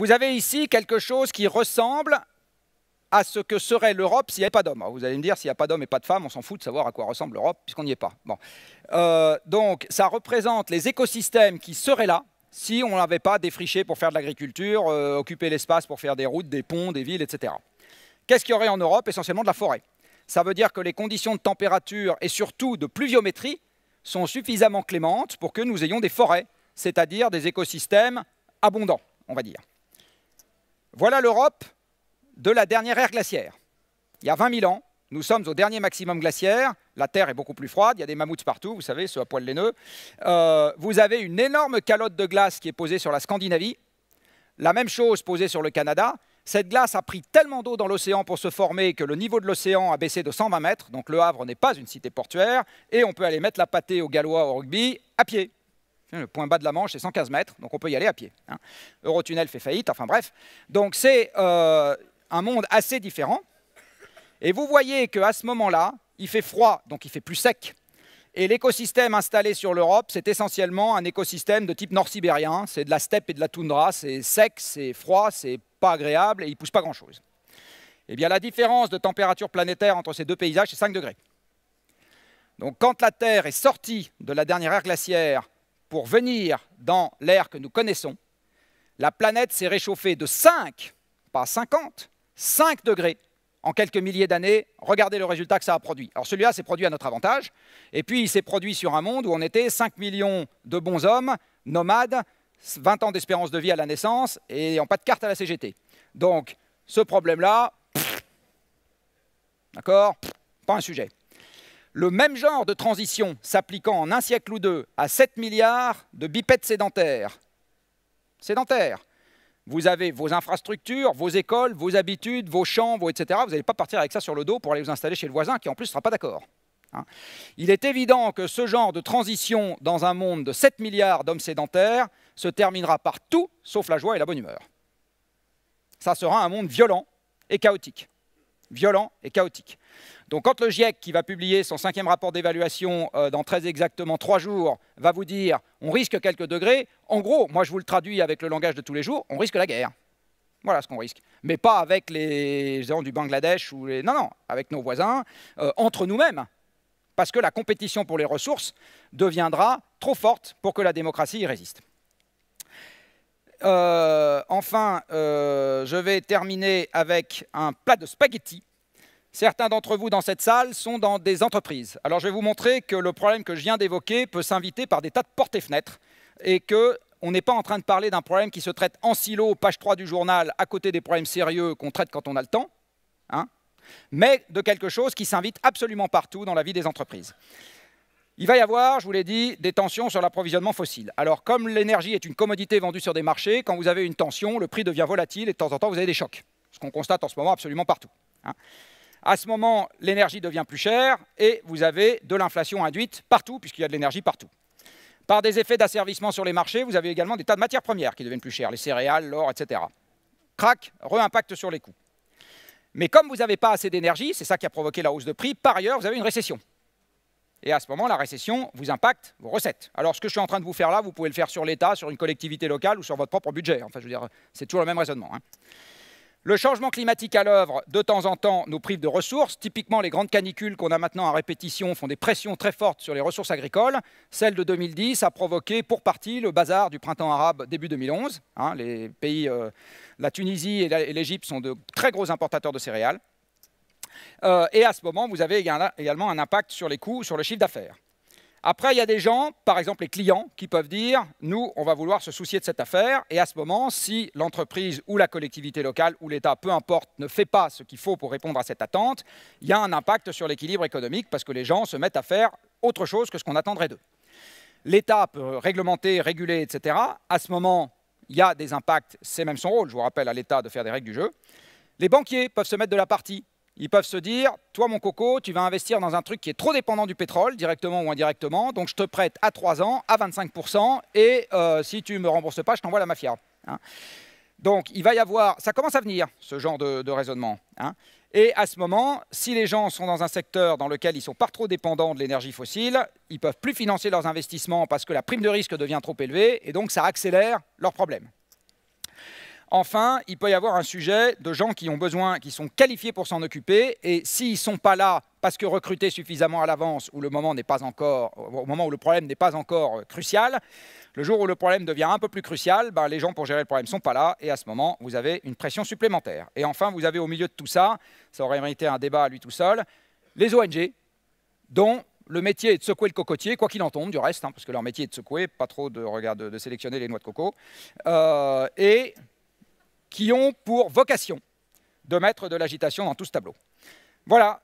vous avez ici quelque chose qui ressemble à ce que serait l'Europe s'il n'y avait pas d'hommes. Vous allez me dire, s'il n'y a pas d'hommes et pas de femmes, on s'en fout de savoir à quoi ressemble l'Europe, puisqu'on n'y est pas. Bon. Donc, ça représente les écosystèmes qui seraient là, si on n'avait pas défriché pour faire de l'agriculture, occuper l'espace pour faire des routes, des ponts, des villes, etc. Qu'est-ce qu'il y aurait en Europe? Essentiellement de la forêt. Ça veut dire que les conditions de température et surtout de pluviométrie sont suffisamment clémentes pour que nous ayons des forêts, c'est-à-dire des écosystèmes abondants, on va dire. Voilà l'Europe de la dernière ère glaciaire. Il y a 20 000 ans, nous sommes au dernier maximum glaciaire, la Terre est beaucoup plus froide, il y a des mammouths partout, vous savez, ceux à poil laineux. Vous avez une énorme calotte de glace qui est posée sur la Scandinavie, la même chose posée sur le Canada. Cette glace a pris tellement d'eau dans l'océan pour se former que le niveau de l'océan a baissé de 120 mètres, donc Le Havre n'est pas une cité portuaire, et on peut aller mettre la pâtée aux Gallois au rugby à pied. Le point bas de la Manche, c'est 115 mètres, donc on peut y aller à pied. Eurotunnel fait faillite, enfin bref. Donc c'est un monde assez différent. Et vous voyez qu'à ce moment-là, il fait froid, donc il fait plus sec. Et l'écosystème installé sur l'Europe, c'est essentiellement un écosystème de type nord-sibérien. C'est de la steppe et de la toundra, c'est sec, c'est froid, c'est pas agréable et il ne pousse pas grand-chose. Eh bien, la différence de température planétaire entre ces deux paysages, c'est 5 degrés. Donc quand la Terre est sortie de la dernière ère glaciaire pour venir dans l'ère que nous connaissons, la planète s'est réchauffée de 5, pas 50, 5 degrés en quelques milliers d'années. Regardez le résultat que ça a produit. Alors celui-là s'est produit à notre avantage, et puis il s'est produit sur un monde où on était 5 millions de bons hommes, nomades, 20 ans d'espérance de vie à la naissance, et n'ayant pas de carte à la CGT. Donc ce problème-là, d'accord, pas un sujet. Le même genre de transition s'appliquant en un siècle ou deux à 7 milliards de bipèdes sédentaires. Sédentaires. Vous avez vos infrastructures, vos écoles, vos habitudes, vos champs, etc. Vous n'allez pas partir avec ça sur le dos pour aller vous installer chez le voisin qui en plus ne sera pas d'accord. Il est évident que ce genre de transition dans un monde de 7 milliards d'hommes sédentaires se terminera par tout sauf la joie et la bonne humeur. Ça sera un monde violent et chaotique. Violent et chaotique. Donc quand le GIEC, qui va publier son 5e rapport d'évaluation dans très exactement 3 jours, va vous dire on risque quelques degrés, en gros, moi je vous le traduis avec le langage de tous les jours, on risque la guerre. Voilà ce qu'on risque. Mais pas avec les gens du Bangladesh ou les... Non, non, avec nos voisins, entre nous-mêmes. Parce que la compétition pour les ressources deviendra trop forte pour que la démocratie y résiste. Enfin, je vais terminer avec un plat de spaghettis. Certains d'entre vous dans cette salle sont dans des entreprises. Alors je vais vous montrer que le problème que je viens d'évoquer peut s'inviter par des tas de portes et fenêtres et qu'on n'est pas en train de parler d'un problème qui se traite en silo, page 3 du journal, à côté des problèmes sérieux qu'on traite quand on a le temps, mais de quelque chose qui s'invite absolument partout dans la vie des entreprises. Il va y avoir, je vous l'ai dit, des tensions sur l'approvisionnement fossile. Alors comme l'énergie est une commodité vendue sur des marchés, quand vous avez une tension, le prix devient volatile et de temps en temps vous avez des chocs. Ce qu'on constate en ce moment absolument partout. À ce moment, l'énergie devient plus chère et vous avez de l'inflation induite partout, puisqu'il y a de l'énergie partout. Par des effets d'asservissement sur les marchés, vous avez également des tas de matières premières qui deviennent plus chères, les céréales, l'or, etc. Crac, re-impact sur les coûts. Mais comme vous n'avez pas assez d'énergie, c'est ça qui a provoqué la hausse de prix, par ailleurs, vous avez une récession. Et à ce moment, la récession vous impacte vos recettes. Alors ce que je suis en train de vous faire là, vous pouvez le faire sur l'État, sur une collectivité locale ou sur votre propre budget. Enfin, je veux dire, c'est toujours le même raisonnement. Le changement climatique à l'œuvre, de temps en temps, nous prive de ressources. Typiquement, les grandes canicules qu'on a maintenant à répétition font des pressions très fortes sur les ressources agricoles. Celle de 2010 a provoqué pour partie le bazar du printemps arabe début 2011. Les pays, la Tunisie et l'Égypte sont de très gros importateurs de céréales. Et à ce moment, vous avez également un impact sur les coûts, sur le chiffre d'affaires. Après, il y a des gens, par exemple les clients, qui peuvent dire « nous, on va vouloir se soucier de cette affaire ». Et à ce moment, si l'entreprise ou la collectivité locale ou l'État, peu importe, ne fait pas ce qu'il faut pour répondre à cette attente, il y a un impact sur l'équilibre économique parce que les gens se mettent à faire autre chose que ce qu'on attendrait d'eux. L'État peut réglementer, réguler, etc. À ce moment, il y a des impacts, c'est même son rôle, je vous rappelle à l'État de faire des règles du jeu. Les banquiers peuvent se mettre de la partie. Ils peuvent se dire, toi mon coco, tu vas investir dans un truc qui est trop dépendant du pétrole, directement ou indirectement, donc je te prête à 3 ans, à 25%, et si tu ne me rembourses pas, je t'envoie la mafia. Donc il va y avoir, ça commence à venir, ce genre de raisonnement. Et à ce moment, si les gens sont dans un secteur dans lequel ils ne sont pas trop dépendants de l'énergie fossile, ils ne peuvent plus financer leurs investissements parce que la prime de risque devient trop élevée, et donc ça accélère leurs problèmes. Enfin, il peut y avoir un sujet de gens qui ont besoin, qui sont qualifiés pour s'en occuper, et s'ils ne sont pas là parce que recrutés suffisamment à l'avance, ou au moment où le problème n'est pas encore crucial, le jour où le problème devient un peu plus crucial, ben, les gens pour gérer le problème ne sont pas là, et à ce moment, vous avez une pression supplémentaire. Et enfin, vous avez au milieu de tout ça, ça aurait mérité un débat à lui tout seul, les ONG, dont le métier est de secouer le cocotier, quoi qu'il en tombe du reste, hein, parce que leur métier est de secouer, pas trop de sélectionner les noix de coco, et qui ont pour vocation de mettre de l'agitation dans tout ce tableau. Voilà.